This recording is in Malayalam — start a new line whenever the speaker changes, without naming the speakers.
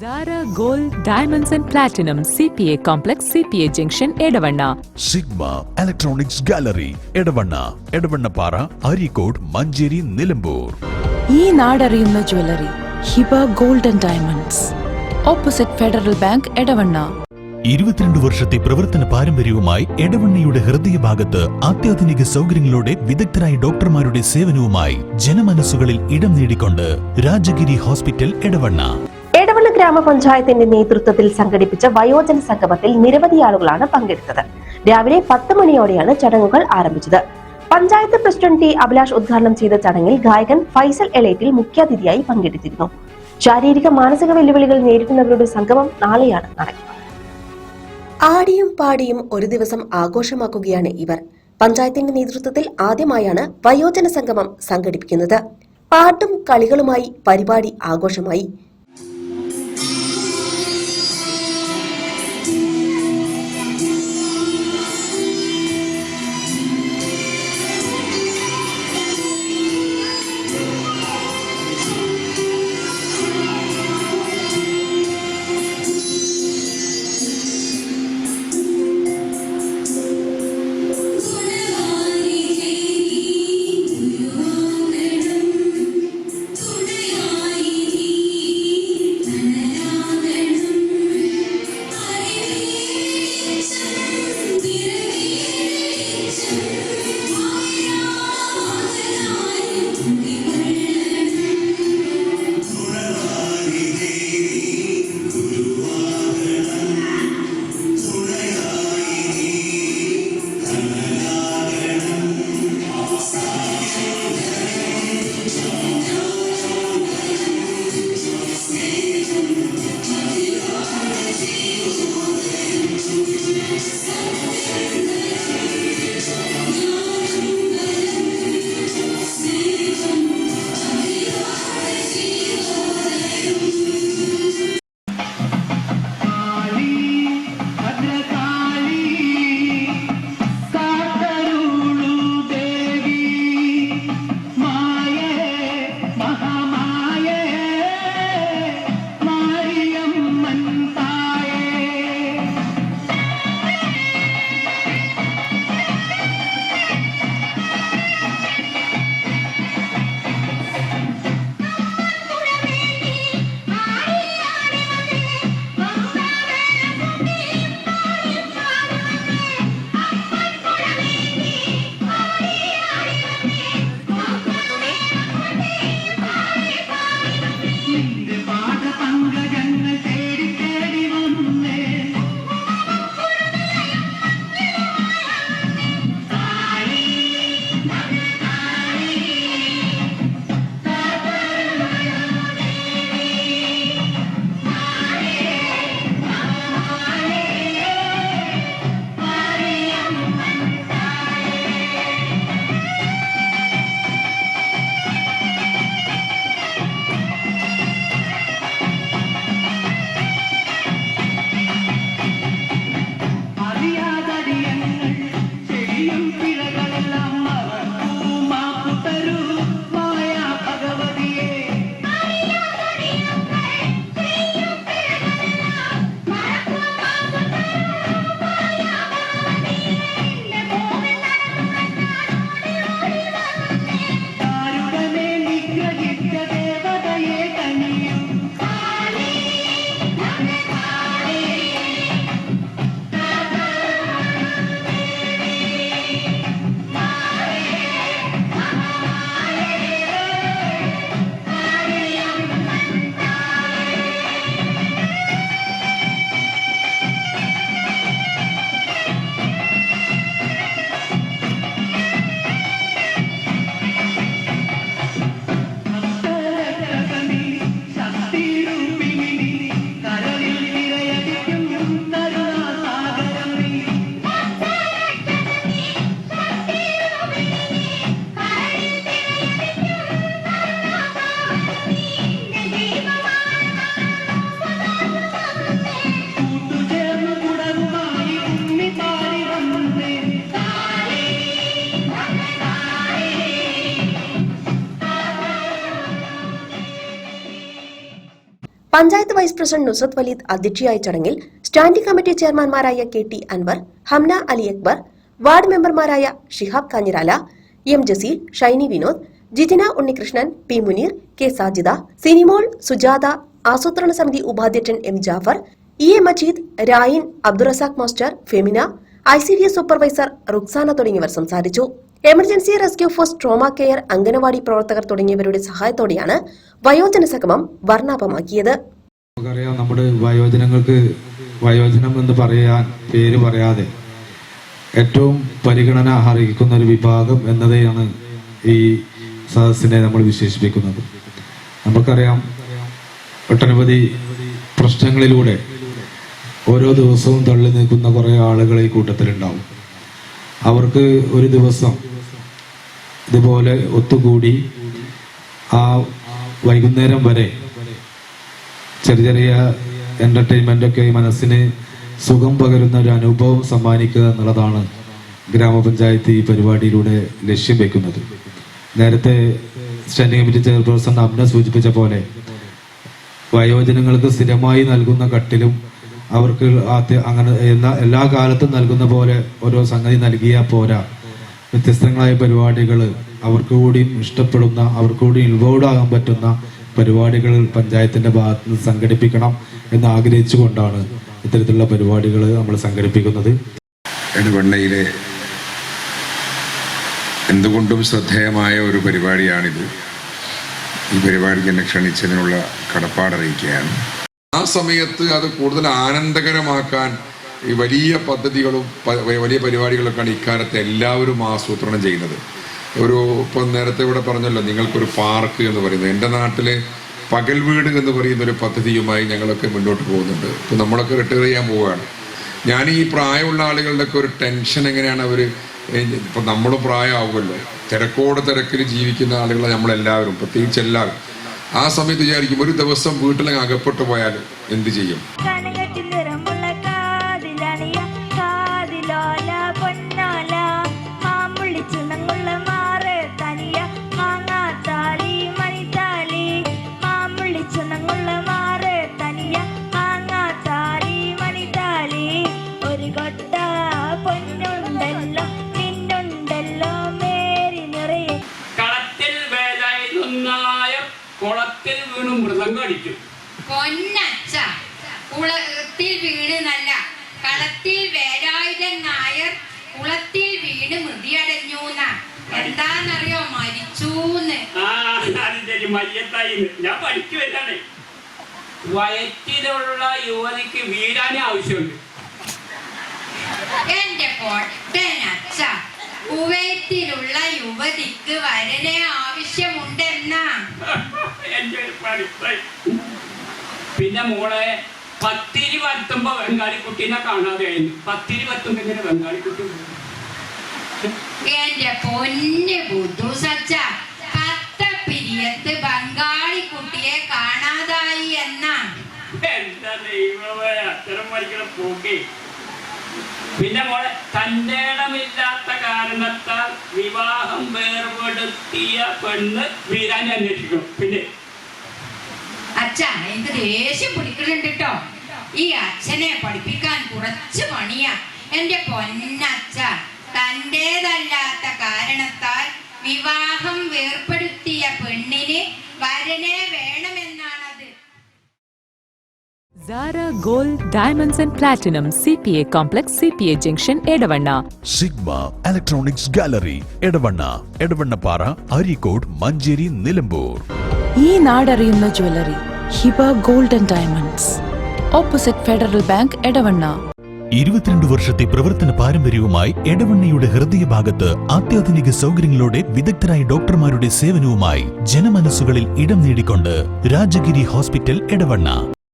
Zara Gold Diamonds and Platinum CPA Complex CPA Junction Edavanna
Sigma Electronics Gallery Edavanna Para Arikod Manjeri Nilambur
ഈ നാടറിയുന്ന jewellery Hiba gold and diamonds opposite Federal Bank Edavanna
22 വർഷത്തെ പ്രവർത്തന പാരമ്പര്യവുമായി എടവണ്ണയുടെ ഹൃദയഭാഗത്ത് അത്യാധുനിക സൗകര്യങ്ങളോടെ വിദഗ്ധരായ ഡോക്ടർമാരുടെ സേവനവുമായി ജനമനസ്സുകളിൽ ഇടം നേടിക്കൊണ്ട് രാജഗിരി ഹോസ്പിറ്റൽ എടവണ്ണ.
എടവണ്ണ ഗ്രാമപഞ്ചായത്തിന്റെ നേതൃത്വത്തിൽ സംഘടിപ്പിച്ച വയോജന സംഗമത്തിൽ നിരവധി ആളുകളാണ് പങ്കെടുത്തത്. രാവിലെ 10 മണിയോടെയാണ് ചടങ്ങുകൾ ആരംഭിച്ചത്. പഞ്ചായത്ത് പ്രസിഡന്റ് ടി അഭിലാഷ് ഉദ്ഘാടനം ചെയ്ത ചടങ്ങിൽ ഗായകൻ ഫൈസൽ എളേറ്റിൽ മുഖ്യാതിഥിയായി പങ്കെടുത്തിരുന്നു. ശാരീരിക മാനസിക വെല്ലുവിളികൾ നേരിടുന്നവരുടെ സംഗമം നാളെയാണ് നടക്കുന്നത്. ആടിയും പാടിയും ഒരു ദിവസം ആഘോഷമാക്കുകയാണ് ഇവർ. പഞ്ചായത്തിന്റെ നേതൃത്വത്തിൽ ആദ്യമായാണ് വയോജന സംഗമം സംഘടിപ്പിക്കുന്നത്. പാട്ടും കളികളുമായി പരിപാടി ആഘോഷമായി. പഞ്ചായത്ത് വൈസ് പ്രസിഡന്റ് നുസത്ത് വലീദ് അധ്യക്ഷയായ ചടങ്ങിൽ സ്റ്റാൻഡിംഗ് കമ്മിറ്റി ചെയർമാൻമാരായ KT അൻവർ, ഹംന അലി അക്ബർ, വാർഡ് മെമ്പർമാരായ Shihab Kanjirala, M Jaseel, Shiny Vinod, ജിതിന Unnikrishnan, P Muneer, K Sajida, Sinimol, Sujatha, ആസൂത്രണ സമിതി ഉപാധ്യക്ഷൻ M Jafar, EA Majeed, Rayin, Abdurazak master, Femina, ICDS supervisor Ruksana തുടങ്ങിയവർ സംസാരിച്ചു. Emergency rescue force, trauma care, anganwadi പ്രവർത്തകർ തുടങ്ങിയവരുടെ സഹായത്തോടെയാണ് വയോജന സംഗമം വർണ്ണാഭമാക്കിയത്.
നമുക്കറിയാം, നമ്മുടെ വയോജനങ്ങൾക്ക് വയോജനം എന്ന് പേര് പറയാതെ ഏറ്റവും പരിഗണന അർഹിക്കുന്ന ഒരു വിഭാഗം എന്നതാണ് ഈ സദസ്സിനെ നമ്മൾ വിശേഷിപ്പിക്കുന്നത്. നമുക്കറിയാം, ഒട്ടനവധി പ്രശ്നങ്ങളിലൂടെ ഓരോ ദിവസവും തള്ളി നിൽക്കുന്ന കുറേ ആളുകൾ ഈ കൂട്ടത്തിലുണ്ടാവും. അവർക്ക് ഒരു ദിവസം ഇതുപോലെ ഒത്തുകൂടി ആ വൈകുന്നേരം വരെ ചെറിയ ചെറിയ എൻ്റർടൈൻമെൻ്റൊക്കെ മനസ്സിന് സുഖം പകരുന്ന ഒരു അനുഭവം സമ്മാനിക്കുക എന്നുള്ളതാണ് ഗ്രാമപഞ്ചായത്ത് ഈ പരിപാടിയിലൂടെ ലക്ഷ്യം വെക്കുന്നത്. നേരത്തെ സ്റ്റാൻഡിംഗ് കമ്മിറ്റി ചെയർപേഴ്സൺ അമ്ന സൂചിപ്പിച്ച പോലെ വയോജനങ്ങൾക്ക് സ്ഥിരമായി നൽകുന്ന കട്ടിലും അവർക്ക് അങ്ങനെ എല്ലാ കാലത്തും നൽകുന്ന പോലെ ഓരോ സംഗതി നൽകിയാൽ പോരാ. വ്യത്യസ്തങ്ങളായ പരിപാടികൾ അവർക്ക് കൂടി ഇഷ്ടപ്പെടുന്ന, അവർക്ക് കൂടി ഇൻവോൾവ് ആകാൻ പറ്റുന്ന പരിപാടികൾ പഞ്ചായത്തിന്റെ ഭാഗത്ത് നിന്ന് സംഘടിപ്പിക്കണം എന്ന് ആഗ്രഹിച്ചുകൊണ്ടാണ് ഇത്തരത്തിലുള്ള പരിപാടികൾ നമ്മൾ സംഘടിപ്പിക്കുന്നത്.
എടവണ്ണയിലെ എന്തുകൊണ്ടും ശ്രദ്ധേയമായ ഒരു പരിപാടിയാണിത്. ഈ പരിപാടിക്ക് എന്നെ ക്ഷണിച്ചതിനുള്ള കടപ്പാടറിയിക്കുകയാണ്. ആ സമയത്ത് അത് കൂടുതൽ ആനന്ദകരമാക്കാൻ ഈ വലിയ പദ്ധതികളും വലിയ പരിപാടികളൊക്കെയാണ് ഇക്കാലത്ത് എല്ലാവരും ആസൂത്രണം ചെയ്യുന്നത്. ഇപ്പം നേരത്തെ ഇവിടെ പറഞ്ഞല്ലോ, നിങ്ങൾക്കൊരു പാർക്ക് എന്ന് പറയുന്നത്. എൻ്റെ നാട്ടിൽ പകൽ വീട് എന്ന് പറയുന്ന ഒരു പദ്ധതിയുമായി ഞങ്ങളൊക്കെ മുന്നോട്ട് പോകുന്നുണ്ട്. ഇപ്പം നമ്മളൊക്കെ റിട്ടയർ ചെയ്യാൻ പോവുകയാണ്. ഞാൻ ഈ പ്രായമുള്ള ആളുകളുടെയൊക്കെ ഒരു ടെൻഷൻ എങ്ങനെയാണ് അവർ, ഇപ്പം നമ്മളും പ്രായമാവുമല്ലോ, തിരക്കിൽ ജീവിക്കുന്ന ആളുകളെ നമ്മളെല്ലാവരും, പ്രത്യേകിച്ച് എല്ലാവരും ആ സമയത്ത് വിചാരിക്കും, ഒരു ദിവസം വീട്ടിലങ്ങ് അകപ്പെട്ടു പോയാൽ എന്ത് ചെയ്യും?
കുളത്തിൽ വീണു മൃദംഗം അടിക്കും.
പൊന്നച്ച, കുളത്തിൽ വീണ് നല്ല, കളത്തിൽ വേലായുധൻ നായർ കുളത്തിൽ വീണ് മൃതിയടഞ്ഞു. എന്താന്നറിയോ? മരിച്ചൂന്ന്.
മയ്യത്തായി ഞാൻ പഠിക്കുവല്ലാണ്. വയറ്റിലുള്ള യുവതിക്ക് വീരാനെ ആവശ്യമുണ്ട്.
എന്റെ പൊട്ടനച്ച, കുവൈത്തിലുള്ള യുവതിക്ക് വരനെ ആവശ്യമുണ്ടെന്നാ.
പിന്നെ മോളെ, പത്തിരി വരുത്തുമ്പോ ബംഗാളിക്കുട്ടീനെ കാണാതെ ആയിരുന്നു. പത്തിരി വരുത്തുമ്പോ എങ്ങനെ ബംഗാളിക്കുട്ടി?
എന്റെ പൊന്ന് ബുദ്ധുസച്ച, കത്തപ്പിരിയത്ത് ബംഗാളിക്കുട്ടിയെ കാണാതായി എന്നാ.
എന്താ ദൈവമേ, അത്തരം മരിക്കണം പോകെ. പിന്നെ മോളെ, തന്റെ ഇടമില്ലാത്ത കാരണത്താൽ വിവാഹം വേർപെടുത്തിയ പെണ്ണ് വീരാനെ അന്വേഷിക്കണം. പിന്നെ
അച്ഛാ, എനിക്ക് ദേഷ്യം പിടിക്കുന്നുണ്ട് കേട്ടോ. ഈ അച്ഛനെ പഠിപ്പിക്കാൻ കുറച്ച് പണിയാ. എന്റെ പൊന്നച്ഛ, തന്റേതല്ലാത്ത കാരണത്താൽ വിവാഹം വേർപെടുത്തിയ പെണ്ണിന് വരനെ വേണമെന്നാണത്.
Zara Gold Diamonds and Platinum CPA Complex CPA Junction Edavanna.
Sigma Electronics Gallery Edavannappara, Areekode, Manjeri, Nilambur.
ഈ നാടറിയുന്ന jewellery Hiba gold and diamonds, opposite Federal Bank, Edavanna.
22 വർഷത്തെ പ്രവർത്തന പാരമ്പര്യവുമായി എടവണ്ണയുടെ ഹൃദയഭാഗത്ത് അത്യാധുനിക സൗകര്യങ്ങളോടെ വിദഗ്ധരായ ഡോക്ടർമാരുടെ സേവനവുമായി ജനമനസ്സുകളിൽ ഇടം നേടിക്കൊണ്ട് രാജഗിരി ഹോസ്പിറ്റൽ, എടവണ്ണ.